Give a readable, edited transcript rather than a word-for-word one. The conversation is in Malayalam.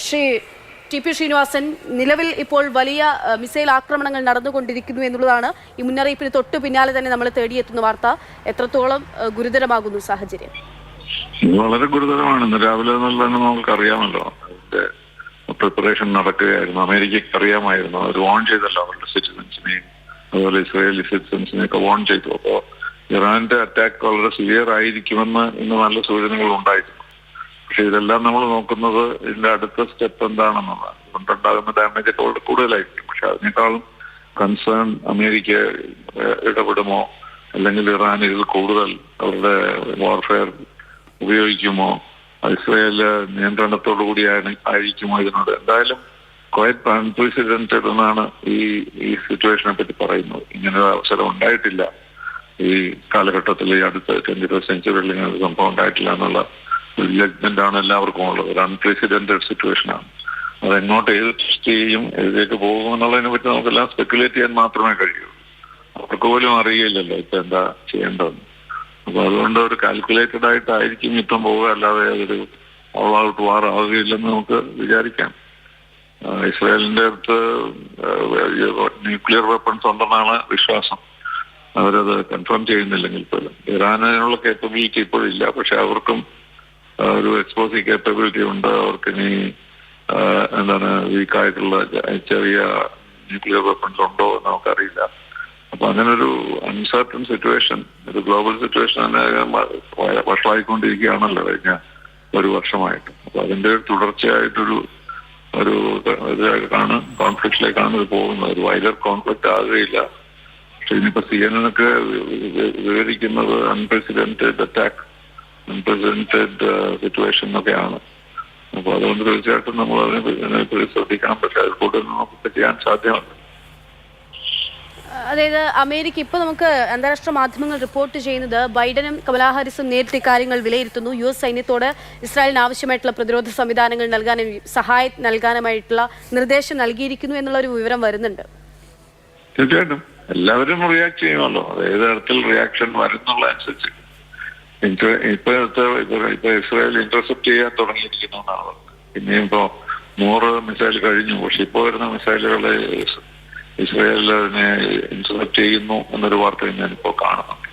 ശ്രീ ടി.പി. ശ്രീനിവാസൻ, നിലവിൽ ഇപ്പോൾ വലിയ മിസൈൽ ആക്രമണങ്ങൾ നടന്നുകൊണ്ടിരിക്കുന്നു എന്നുള്ളതാണ് ഈ മുന്നറിയിപ്പിന് തൊട്ടു പിന്നാലെ തന്നെ നമ്മൾ തേടിയെത്തുന്ന വാർത്ത. എത്രത്തോളം ഗുരുതരമാകുന്നു സാഹചര്യം? വളരെ ഗുരുതരമാണ്. ഇന്ന് രാവിലെ എന്നുള്ളതെന്ന് നമുക്കറിയാമല്ലോ. അതിന്റെ പ്രിപ്പറേഷൻ നടക്കുകയായിരുന്നു. അമേരിക്കയ്ക്ക് അറിയാമായിരുന്നു. അവർ വാൺ ചെയ്തല്ലോ അവരുടെ സിറ്റിസൻസിനെയും അതുപോലെ ഇസ്രായേലി സിറ്റിസൻസിനെയൊക്കെ വാൺ ചെയ്തു. അപ്പോൾ ഇറാന്റെ അറ്റാക്ക് വളരെ സിവിയർ ആയിരിക്കുമെന്ന് ഇന്ന് നല്ല സൂചനകൾ ഉണ്ടായിരുന്നു. പക്ഷെ ഇതെല്ലാം നമ്മൾ നോക്കുന്നത് ഇതിന്റെ അടുത്ത സ്റ്റെപ്പ് എന്താണെന്നുള്ളതാണ്. അതുകൊണ്ടുണ്ടാകുന്ന ഡാമേജ് ഒക്കെ വളരെ കൂടുതലായിരിക്കും. പക്ഷെ അതിനേക്കാളും കൺസേൺ അമേരിക്ക ഇടപെടുമോ, അല്ലെങ്കിൽ ഇറാൻ ഇതിൽ കൂടുതൽ അവരുടെ വാർഫെയർ ഉപയോഗിക്കുമോ, ഇസ്രായേല് നിയന്ത്രണത്തോടു കൂടിയാണ് ആയിരിക്കുമോ ഇതിനോട്. എന്തായാലും ക്വയറ്റ് അൺപ്രസിഡന്റഡ് എന്നാണ് ഈ സിറ്റുവേഷനെ പറ്റി പറയുന്നത്. ഇങ്ങനൊരു അവസരം ഉണ്ടായിട്ടില്ല ഈ കാലഘട്ടത്തിൽ, ഈ അടുത്ത 21st സെഞ്ചുറിയിൽ ഇങ്ങനെ ഒരു സംഭവം ഉണ്ടായിട്ടില്ല എന്നുള്ള ഒരു ജഡ്ജ്മെന്റ് ആണ് എല്ലാവർക്കും ഉള്ളത്. ഒരു അൺപ്രസിഡന്റഡ് സിറ്റുവേഷനാണ്. അതെങ്ങോട്ട് ഏത് ടെസ്റ്റ് ചെയ്യും, ഏതിലേക്ക് പോകും എന്നുള്ളതിനെ പറ്റി നമുക്കെല്ലാം സ്പെക്കുലേറ്റ് ചെയ്യാൻ മാത്രമേ കഴിയൂ. അവർക്ക് പോലും അറിയില്ലല്ലോ ഇപ്പൊ എന്താ ചെയ്യേണ്ടതെന്ന്. അപ്പൊ അതുകൊണ്ട് ഒരു കാൽക്കുലേറ്റഡ് ആയിട്ടായിരിക്കും യുദ്ധം പോവുക, അല്ലാതെ അതൊരു ഓൾ ഔട്ട് വാർ ആവുകയില്ലെന്ന് നമുക്ക് വിചാരിക്കാം. ഇസ്രായേലിന്റെ അടുത്ത് ന്യൂക്ലിയർ വെപ്പൺസ് ഉണ്ടെന്നാണ് വിശ്വാസം. അവരത് കൺഫേം ചെയ്യുന്നില്ലെങ്കിൽ പോലും. ഇറാനുള്ള കേപ്പബിലിറ്റി ഇപ്പോഴില്ല, പക്ഷെ അവർക്കും ഒരു എക്സ്പ്ലോസീവ് കേപ്പബിലിറ്റി ഉണ്ട്. അവർക്കിനി വീക്കായിട്ടുള്ള ചെറിയ ന്യൂക്ലിയർ വെപ്പൺസ് ഉണ്ടോ എന്ന് നമുക്കറിയില്ല. അപ്പൊ അങ്ങനെ ഒരു അൺസർട്ടൺ സിറ്റുവേഷൻ, ഒരു ഗ്ലോബൽ സിറ്റുവേഷൻ തന്നെ വഷളായിക്കൊണ്ടിരിക്കുകയാണല്ലോ കഴിഞ്ഞ ഒരു വർഷമായിട്ട്. അപ്പൊ അതിന്റെ തുടർച്ചയായിട്ടൊരു ഇതിലേക്കാണ്, കോൺഫ്ലിക്റ്റിലേക്കാണ് ഇത് പോകുന്നത്. ഒരു വൈലർ കോൺഫ്ലിക്റ്റ് ആകുകയില്ല. പക്ഷെ ഇനിയിപ്പോ CNN ഒക്കെ വിവരിക്കുന്നത് അൺപ്രസിഡന്റഡ് അറ്റാക്ക്, അൺപ്രസിഡന്റഡ് സിറ്റുവേഷൻ എന്നൊക്കെയാണ്. അപ്പൊ അതുകൊണ്ട് തീർച്ചയായിട്ടും നമ്മൾ അതിനെ ശ്രദ്ധിക്കണം. പക്ഷെ അതിൽ കൂടുതൽ നമുക്ക് ചെയ്യാൻ സാധ്യമല്ല. അതായത് അമേരിക്ക ഇപ്പോൾ നമുക്ക് അന്താരാഷ്ട്ര മാധ്യമങ്ങൾ റിപ്പോർട്ട് ചെയ്യുന്നത് ബൈഡനും കമലാ ഹാരിസും നേരിട്ട് കാര്യങ്ങൾ വിലയിരുത്തുന്നു. US സൈന്യത്തോട് ഇസ്രായേലിന് ആവശ്യമായിട്ടുള്ള പ്രതിരോധ സംവിധാനങ്ങൾ നൽകാനും സഹായം നൽകാനുമായിട്ടുള്ള നിർദ്ദേശം നൽകിയിരിക്കുന്നു എന്നുള്ള ഒരു വിവരം വരുന്നുണ്ട്. തീർച്ചയായിട്ടും എല്ലാവരും റിയാക്ട് ചെയ്യുമല്ലോ. അത് ഏത് തരത്തിൽ റിയാക്ഷൻ വരുന്നുള്ള അനുസരിച്ച് ഇപ്പൊ ഇസ്രായേൽ ഇന്റർസെപ്റ്റ് ചെയ്യാൻ തുടങ്ങിയിരിക്കുന്നു എന്നാണ് പറഞ്ഞത്. പിന്നെയും ഇപ്പോ 100 മിസൈൽ കഴിഞ്ഞു. പക്ഷെ ഇപ്പോൾ വരുന്ന മിസൈലുകളെ ഇസ്രായേൽ അതിനെ ഇന്റർസെപ്റ്റ് ചെയ്യുന്നു എന്നൊരു വാർത്തയും ഞാനിപ്പോ കാണുന്നുണ്ട്.